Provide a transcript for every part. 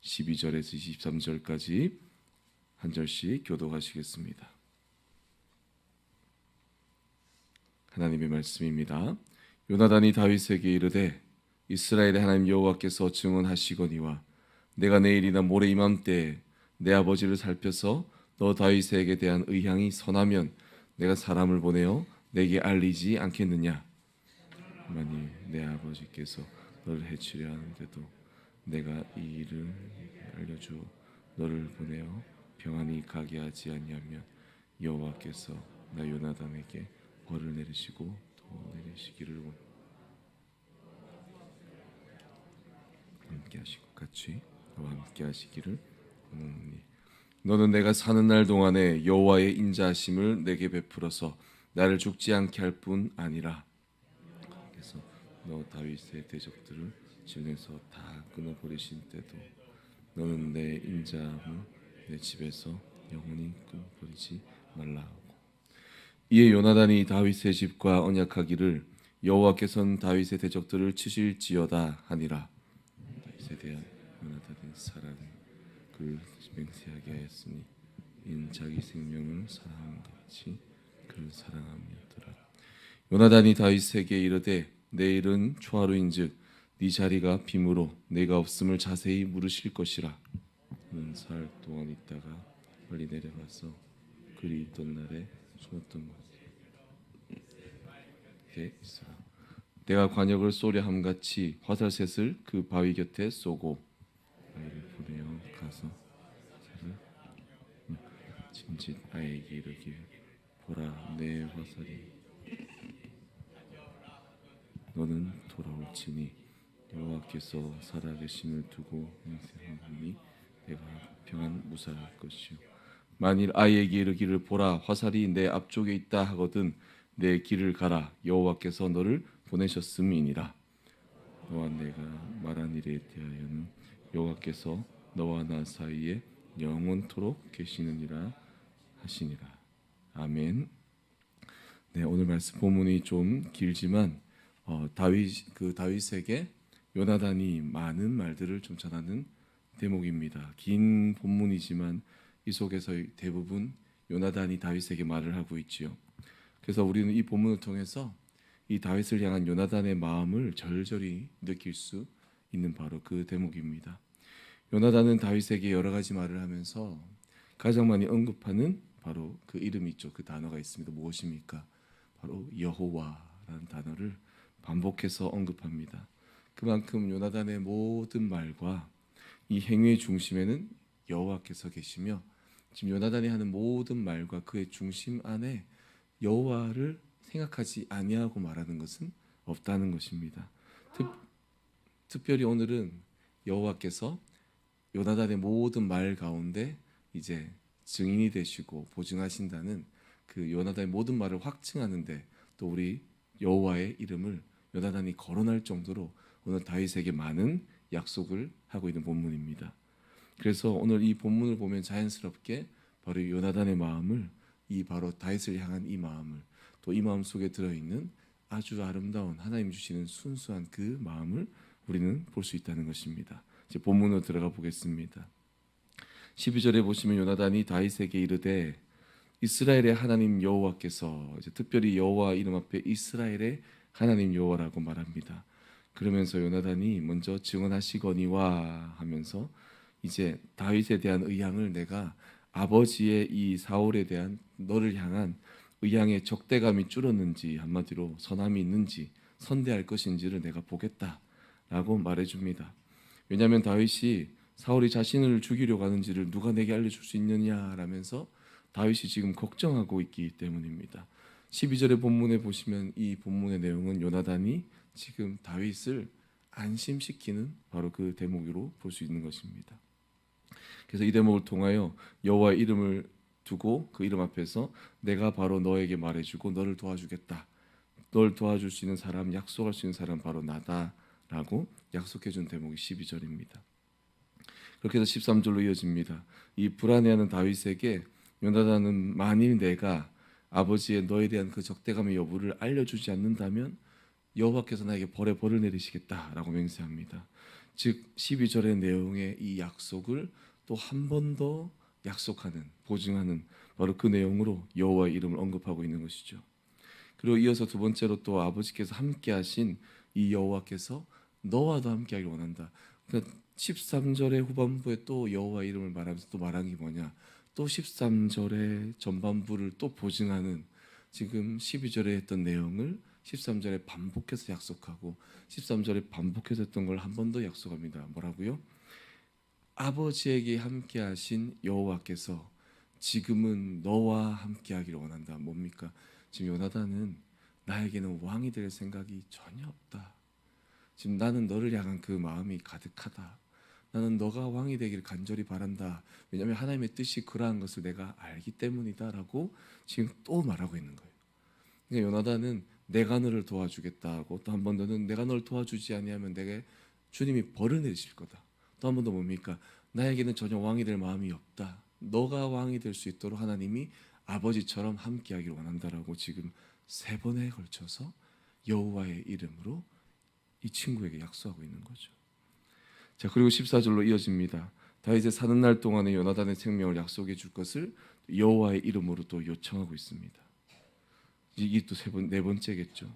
12절에서 23절까지 한 절씩 교독하시겠습니다. 하나님의 말씀입니다. 요나단이 다윗에게 이르되 이스라엘의 하나님 여호와께서 증언하시거니와 내가 내일이나 모레 이맘때에 내 아버지를 살펴서 너 다윗에게 대한 의향이 선하면 내가 사람을 보내어 내게 알리지 않겠느냐. 만일 내 아버지께서 너를 해치려 하는데도 내가 이 일을 알려줘 너를 보내어 평안히 가게 하지 아니하면 여호와께서 나 요나단에게 벌을 내리시고 또 내리시기를 원하노니. 함께 하시고 같이 너와 함께 하시기를 원하노니 너는 내가 사는 날 동안에 여호와의 인자하심을 내게 베풀어서 나를 죽지 않게 할 뿐 아니라 그래서 너 다윗의 대적들을 지면에서 다 끊어버리신 때도 너는 내 인자함을 내 집에서 영원히 끊어버리지 말라 하고 이에 요나단이 다윗의 집과 언약하기를 여호와께서는 다윗의 대적들을 치실지어다 하니라. 다윗에 대한 요나단의 사랑을 그를 맹세하게 하였으니 이는 자기 생명을 사랑한 것 같이 그를 사랑함이었더라. 요나단이 다윗에게 이르되 내일은 초하루인즉 네 자리가 빔으로 내가 없음을 자세히 물으실 것이라. 너는 사흘 동안 있다가 빨리 내려가서 그리 있던 날에 숨었던 곳에 있으라. 내가 관역을 쏘려 함같이 화살셋을 그 바위 곁에 쏘고 아이를 보내어 가서 짐짓 아이에게 이르기를 보라 내 화살이 너는 돌아올지니 여호와께서 살아계심을 두고 맹세하노니 내가 평안 무사할 것이요 만일 아이에게 이르기를 보라 화살이 내 앞쪽에 있다 하거든 내 길을 가라 여호와께서 너를 보내셨음이니라. 너와 내가 말한 일에 대하여는 여호와께서 너와 나 사이에 영원토록 계시느니라 하시니라. 아멘. 네, 오늘 말씀 본문이 좀 길지만 다윗에게 요나단이 많은 말들을 좀 전하는 대목입니다. 긴 본문이지만 이 속에서 대부분 요나단이 다윗에게 말을 하고 있지요. 그래서 우리는 이 본문을 통해서 이 다윗을 향한 요나단의 마음을 절절히 느낄 수 있는 바로 그 대목입니다. 요나단은 다윗에게 여러 가지 말을 하면서 가장 많이 언급하는 바로 그 이름이 있죠. 그 단어가 있습니다. 무엇입니까? 바로 여호와라는 단어를 반복해서 언급합니다. 그만큼 요나단의 모든 말과 이 행위의 중심에는 여호와께서 계시며 지금 요나단이 하는 모든 말과 그의 중심 안에 여호와를 생각하지 아니하고 말하는 것은 없다는 것입니다. 특별히 오늘은 여호와께서 요나단의 모든 말 가운데 이제 증인이 되시고 보증하신다는 그 요나단의 모든 말을 확증하는데 또 우리 여호와의 이름을 요나단이 거론할 정도로 오늘 다윗에게 많은 약속을 하고 있는 본문입니다. 그래서 오늘 이 본문을 보면 자연스럽게 바로 요나단의 마음을 이 바로 다윗을 향한 이 마음을 또 이 마음 속에 들어있는 아주 아름다운 하나님 주시는 순수한 그 마음을 우리는 볼 수 있다는 것입니다. 이제 본문으로 들어가 보겠습니다. 12절에 보시면 요나단이 다윗에게 이르되 이스라엘의 하나님 여호와께서 이제 특별히 여호와 이름 앞에 이스라엘의 하나님 여호와라고 말합니다. 그러면서 요나단이 먼저 증언하시거니와 하면서 이제 다윗에 대한 의향을 내가 아버지의 이 사울에 대한 너를 향한 의향의 적대감이 줄었는지 한마디로 선함이 있는지 선대할 것인지를 내가 보겠다라고 말해줍니다. 왜냐하면 다윗이 사울이 자신을 죽이려고 하는지를 누가 내게 알려줄 수 있느냐라면서 다윗이 지금 걱정하고 있기 때문입니다. 12절의 본문에 보시면 이 본문의 내용은 요나단이 지금 다윗을 안심시키는 바로 그 대목으로 볼 수 있는 것입니다. 그래서 이 대목을 통하여 여호와의 이름을 두고 그 이름 앞에서 내가 바로 너에게 말해주고 너를 도와주겠다. 널 도와줄 수 있는 사람, 약속할 수 있는 사람 바로 나다라고 약속해준 대목이 12절입니다. 그렇게 해서 13절로 이어집니다. 이 불안해하는 다윗에게 요나단은 만일 내가 아버지의 너에 대한 그 적대감의 여부를 알려주지 않는다면 여호와께서 나에게 벌을 내리시겠다라고 맹세합니다. 즉 12절의 내용의 이 약속을 또 한 번 더 약속하는, 보증하는 바로 그 내용으로 여호와의 이름을 언급하고 있는 것이죠. 그리고 이어서 두 번째로 또 아버지께서 함께 하신 이 여호와께서 너와도 함께 하기를 원한다. 그러니까 13절의 후반부에 또 여호와 이름을 말하면서 또 말한 게 뭐냐, 또 13절의 전반부를 또 보증하는, 지금 12절에 했던 내용을 13절에 반복해서 약속하고 13절에 반복해서 했던 걸 한 번 더 약속합니다. 뭐라고요? 아버지에게 함께 하신 여호와께서 지금은 너와 함께 하기를 원한다. 뭡니까? 지금 요나단은 나에게는 왕이 될 생각이 전혀 없다. 지금 나는 너를 향한 그 마음이 가득하다. 나는 너가 왕이 되기를 간절히 바란다. 왜냐하면 하나님의 뜻이 그러한 것을 내가 알기 때문이다라고 지금 또 말하고 있는 거예요. 그러니까 요나단은 내가 너를 도와주겠다 하고, 또 한 번 더는 내가 너를 도와주지 아니하면 내게 주님이 벌을 내리실 거다. 또 한 번 더 뭡니까? 나에게는 전혀 왕이 될 마음이 없다. 너가 왕이 될 수 있도록 하나님이 아버지처럼 함께하기를 원한다라고 지금 세 번에 걸쳐서 여호와의 이름으로 이 친구에게 약속하고 있는 거죠. 자, 그리고 14절로 이어집니다. 다윗의 사는 날 동안에 요나단의 생명을 약속해 줄 것을 여호와의 이름으로 또 요청하고 있습니다. 이게 또 네 번째겠죠.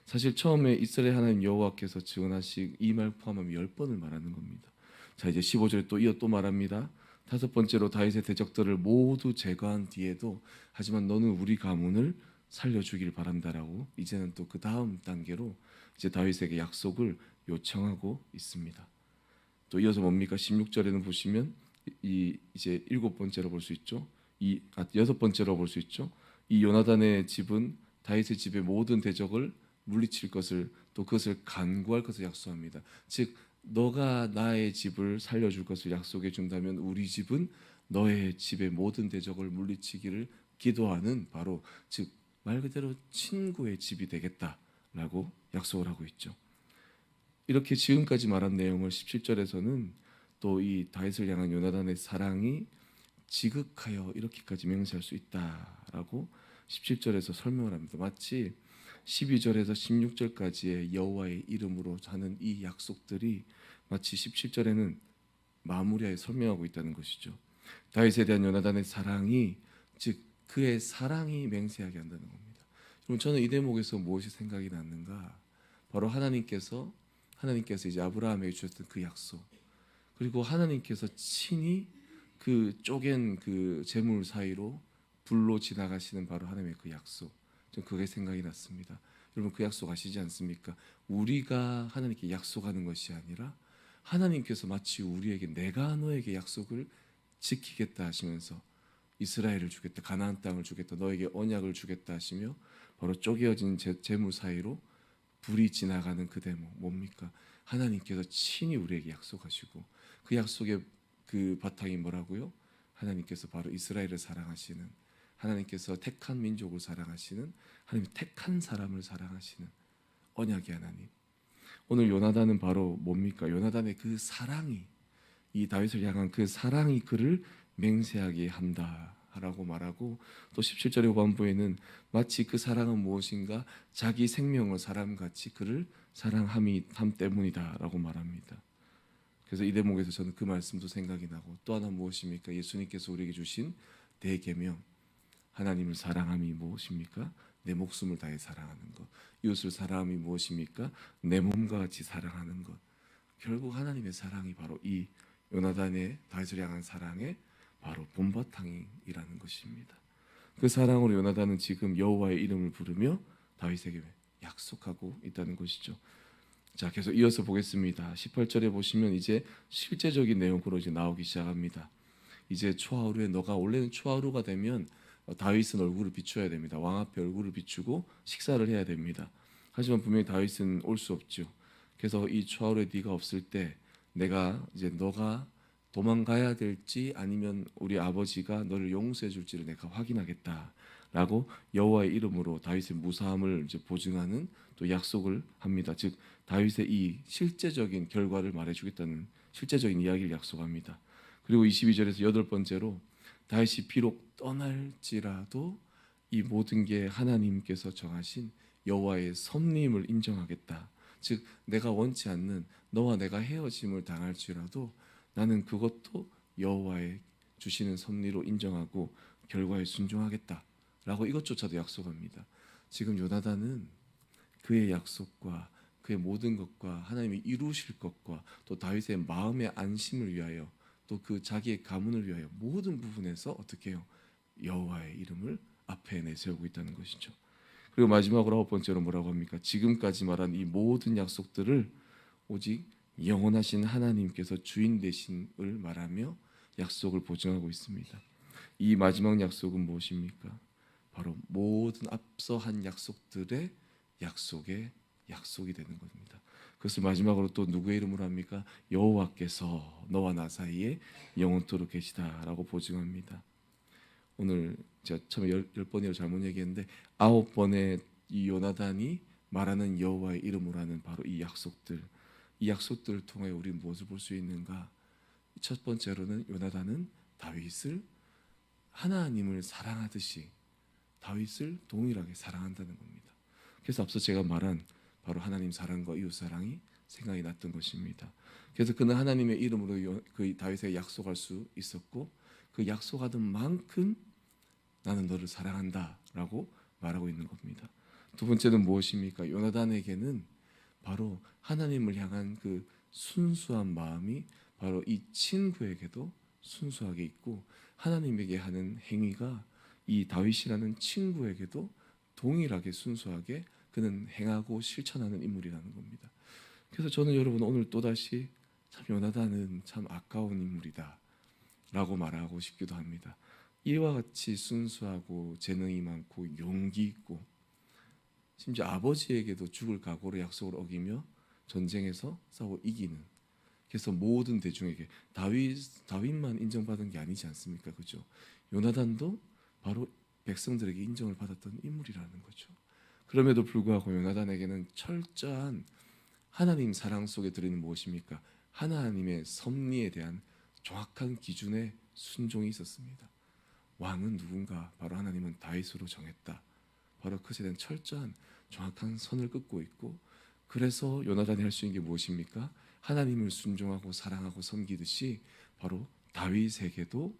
사실 처음에 이스라엘 하나님 여호와께서 증언하신 이 말 포함하면 10번을 말하는 겁니다. 자, 이제 15절에 또 이어 또 말합니다. 다섯 번째로 다윗의 대적들을 모두 제거한 뒤에도 하지만 너는 우리 가문을 살려주길 바란다라고 이제는 또 그 다음 단계로 이제 다윗에게 약속을 요청하고 있습니다. 또 이어서 뭡니까? 16절에는 보시면 이제 일곱 번째로 볼 수 있죠. 여섯 번째로 볼 수 있죠. 이 요나단의 집은 다윗의 집의 모든 대적을 물리칠 것을, 또 그것을 간구할 것을 약속합니다. 즉 너가 나의 집을 살려줄 것을 약속해 준다면 우리 집은 너의 집의 모든 대적을 물리치기를 기도하는, 바로 즉 말 그대로 친구의 집이 되겠다라고 약속을 하고 있죠. 이렇게 지금까지 말한 내용을 17절에서는 또 이 다윗을 향한 요나단의 사랑이 지극하여 이렇게까지 맹세할 수 있다라고 17절에서 설명을 합니다. 마치 12절에서 16절까지의 여호와의 이름으로 하는 이 약속들이 마치 17절에는 마무리하여 설명하고 있다는 것이죠. 다윗에 대한 요나단의 사랑이, 즉 그의 사랑이 맹세하게 한다는 겁니다. 그럼 저는 이 대목에서 무엇이 생각이 났는가? 바로 하나님께서 이제 아브라함에게 주셨던 그 약속, 그리고 하나님께서 친히 그 쪼갠 그 재물 사이로 불로 지나가시는 바로 하나님의 그 약속, 좀 그게 생각이 났습니다. 여러분 그 약속 아시지 않습니까? 우리가 하나님께 약속하는 것이 아니라 하나님께서 마치 우리에게 내가 너에게 약속을 지키겠다 하시면서 이스라엘을 주겠다, 가나안 땅을 주겠다, 너에게 언약을 주겠다 하시며 바로 쪼개어진 재물 사이로 불이 지나가는 그 대목 뭡니까? 하나님께서 친히 우리에게 약속하시고 그 약속의 그 바탕이 뭐라고요? 하나님께서 바로 이스라엘을 사랑하시는, 하나님께서 택한 민족을 사랑하시는, 하나님 택한 사람을 사랑하시는 언약의 하나님. 오늘 요나단은 바로 뭡니까? 요나단의 그 사랑이, 이 다윗을 향한 그 사랑이 그를 맹세하게 한다라고 말하고, 또 17절의 후반부에는 마치 그 사랑은 무엇인가? 자기 생명을 사람같이 그를 사랑함 때문이다라고 말합니다. 그래서 이 대목에서 저는 그 말씀도 생각이 나고, 또 하나 무엇입니까? 예수님께서 우리에게 주신 대계명, 하나님을 사랑함이 무엇입니까? 내 목숨을 다해 사랑하는 것. 이웃을 사랑함이 무엇입니까? 내 몸과 같이 사랑하는 것. 결국 하나님의 사랑이 바로 이 요나단의 다윗을 향한 사랑의 바로 본바탕이라는 것입니다. 그 사랑으로 요나단은 지금 여호와의 이름을 부르며 다윗에게 약속하고 있다는 것이죠. 자, 계속 이어서 보겠습니다. 18절에 보시면 이제 실제적인 내용으로 이제 나오기 시작합니다. 이제 초하루에, 너가 원래는 초하루가 되면 다윗은 얼굴을 비춰야 됩니다. 왕 앞에 얼굴을 비추고 식사를 해야 됩니다. 하지만 분명히 다윗은 올 수 없죠. 그래서 이 초하루에 네가 없을 때 내가 이제 너가 도망가야 될지 아니면 우리 아버지가 너를 용서해 줄지를 내가 확인하겠다라고 여호와의 이름으로 다윗의 무사함을 이제 보증하는 또 약속을 합니다. 즉 다윗의 이 실제적인 결과를 말해주겠다는 실제적인 이야기를 약속합니다. 그리고 22절에서 여덟 번째로 다윗이 비록 떠날지라도 이 모든 게 하나님께서 정하신 여호와의 섭림을 인정하겠다. 즉 내가 원치 않는 너와 내가 헤어짐을 당할지라도 나는 그것도 여호와의 주시는 섭리로 인정하고 결과에 순종하겠다라고 이것조차도 약속합니다. 지금 요나단은 그의 약속과 그의 모든 것과 하나님이 이루실 것과 또 다윗의 마음의 안심을 위하여 또 그 자기의 가문을 위하여 모든 부분에서 어떻게 해요? 여호와의 이름을 앞에 내세우고 있다는 것이죠. 그리고 마지막으로 9번째로 뭐라고 합니까? 지금까지 말한 이 모든 약속들을 오직 영원하신 하나님께서 주인 되신을 말하며 약속을 보증하고 있습니다. 이 마지막 약속은 무엇입니까? 바로 모든 앞서 한 약속들의 약속의 약속이 되는 겁니다. 그것을 마지막으로 또 누구의 이름으로 합니까? 여호와께서 너와 나 사이에 영원토록 계시다라고 보증합니다. 오늘 제가 처음에 10번이라고 잘못 얘기했는데 9번의 이 요나단이 말하는 여호와의 이름으로 하는 바로 이 약속들, 이 약속들을 통해 우리 무엇을 볼 수 있는가? 첫 번째로는 요나단은 다윗을 하나님을 사랑하듯이 다윗을 동일하게 사랑한다는 겁니다. 그래서 앞서 제가 말한 바로 하나님 사랑과 이웃 사랑이 생각이 났던 것입니다. 그래서 그는 하나님의 이름으로 그 다윗에게 약속할 수 있었고 그 약속하던 만큼 나는 너를 사랑한다라고 말하고 있는 겁니다. 두 번째는 무엇입니까? 요나단에게는 바로 하나님을 향한 그 순수한 마음이 바로 이 친구에게도 순수하게 있고 하나님에게 하는 행위가 이 다윗이라는 친구에게도 동일하게 순수하게 그는 행하고 실천하는 인물이라는 겁니다. 그래서 저는 여러분 오늘 또다시 참 요나단은 참 아까운 인물이다 라고 말하고 싶기도 합니다. 이와 같이 순수하고 재능이 많고 용기 있고 심지어 아버지에게도 죽을 각오로 약속을 어기며 전쟁에서 싸워 이기는, 그래서 모든 대중에게 다윗만 인정받은 게 아니지 않습니까? 그죠? 요나단도 바로 백성들에게 인정을 받았던 인물이라는 거죠. 그럼에도 불구하고 요나단에게는 철저한 하나님 사랑 속에 들어있는 무엇입니까? 하나님의 섭리에 대한 정확한 기준의 순종이 있었습니다. 왕은 누군가? 바로 하나님은 다윗으로 정했다. 바로 그것에 대한 철저한 정확한 선을 긋고 있고, 그래서 요나단이 할 수 있는 게 무엇입니까? 하나님을 순종하고 사랑하고 섬기듯이 바로 다윗에게도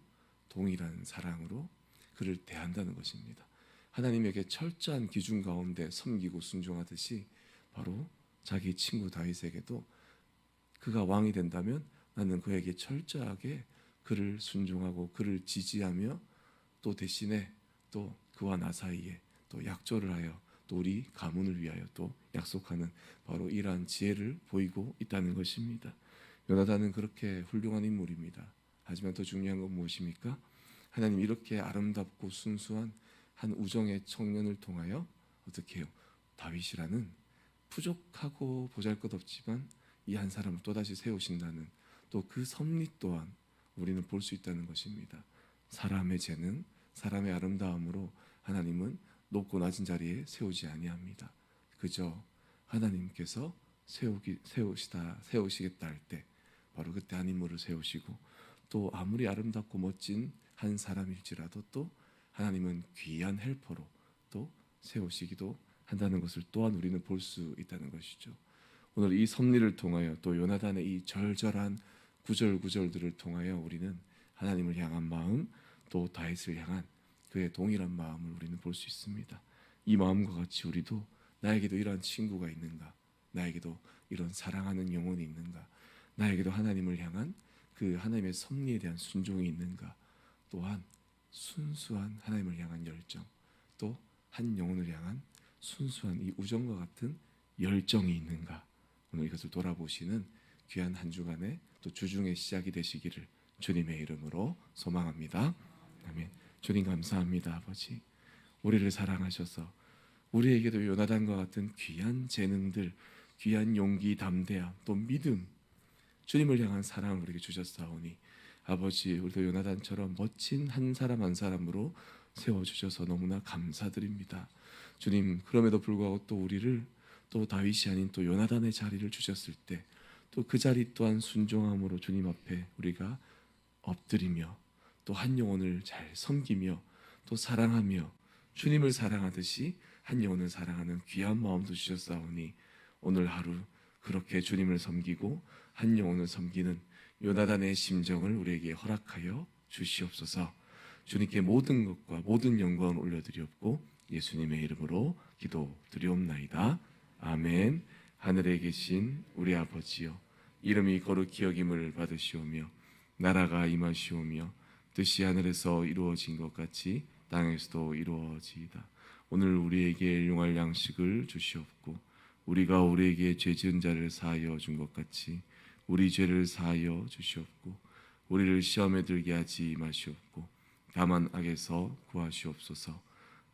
동일한 사랑으로 그를 대한다는 것입니다. 하나님에게 철저한 기준 가운데 섬기고 순종하듯이 바로 자기 친구 다윗에게도 그가 왕이 된다면 나는 그에게 철저하게 그를 순종하고 그를 지지하며 또 대신에 또 그와 나 사이에 또 약조를 하여 또 우리 가문을 위하여 또 약속하는 바로 이러한 지혜를 보이고 있다는 것입니다. 요나단은 그렇게 훌륭한 인물입니다. 하지만 더 중요한 건 무엇입니까? 하나님 이렇게 아름답고 순수한 한 우정의 청년을 통하여 어떻게 해요? 다윗이라는 부족하고 보잘것없지만 이 한 사람을 또다시 세우신다는 또 그 섭리 또한 우리는 볼 수 있다는 것입니다. 사람의 재능, 사람의 아름다움으로 하나님은 높고 낮은 자리에 세우지 아니합니다. 그저 하나님께서 세우시겠다 할 때 바로 그때 한 인물을 세우시고 또 아무리 아름답고 멋진 한 사람일지라도 또 하나님은 귀한 헬퍼로 또 세우시기도 한다는 것을 또한 우리는 볼 수 있다는 것이죠. 오늘 이 섭리를 통하여 또 요나단의 이 절절한 구절구절들을 통하여 우리는 하나님을 향한 마음 또 다윗을 향한 그의 동일한 마음을 우리는 볼 수 있습니다. 이 마음과 같이 우리도 나에게도 이러한 친구가 있는가? 나에게도 이런 사랑하는 영혼이 있는가? 나에게도 하나님을 향한 그 하나님의 섭리에 대한 순종이 있는가? 또한 순수한 하나님을 향한 열정, 또 한 영혼을 향한 순수한 이 우정과 같은 열정이 있는가? 오늘 이것을 돌아보시는 귀한 한 주간의 또 주중의 시작이 되시기를 주님의 이름으로 소망합니다. 아멘. 주님 감사합니다, 아버지. 우리를 사랑하셔서 우리에게도 요나단과 같은 귀한 재능들, 귀한 용기, 담대함, 또 믿음, 주님을 향한 사랑을 우리에게 주셨사오니 아버지, 우리도 요나단처럼 멋진 한 사람 한 사람으로 세워주셔서 너무나 감사드립니다. 주님, 그럼에도 불구하고 또 우리를 또 다윗이 아닌 또 요나단의 자리를 주셨을 때 또 그 자리 또한 순종함으로 주님 앞에 우리가 엎드리며 또 한 영혼을 잘 섬기며 또 사랑하며 주님을 사랑하듯이 한 영혼을 사랑하는 귀한 마음도 주셨사오니 오늘 하루 그렇게 주님을 섬기고 한 영혼을 섬기는 요나단의 심정을 우리에게 허락하여 주시옵소서. 주님께 모든 것과 모든 영광을 올려드리옵고 예수님의 이름으로 기도드리옵나이다. 아멘. 하늘에 계신 우리 아버지여, 이름이 거룩히 여김을 받으시오며 나라가 임하시오며 뜻이 하늘에서 이루어진 것 같이 땅에서도 이루어지이다. 오늘 우리에게 일용할 양식을 주시옵고 우리가 우리에게 죄 지은 자를 사하여 준 것 같이 우리 죄를 사하여 주시옵고 우리를 시험에 들게 하지 마시옵고 다만 악에서 구하시옵소서.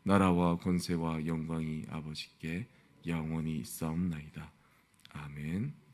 나라와 권세와 영광이 아버지께 영원히 있사옵나이다. 아멘.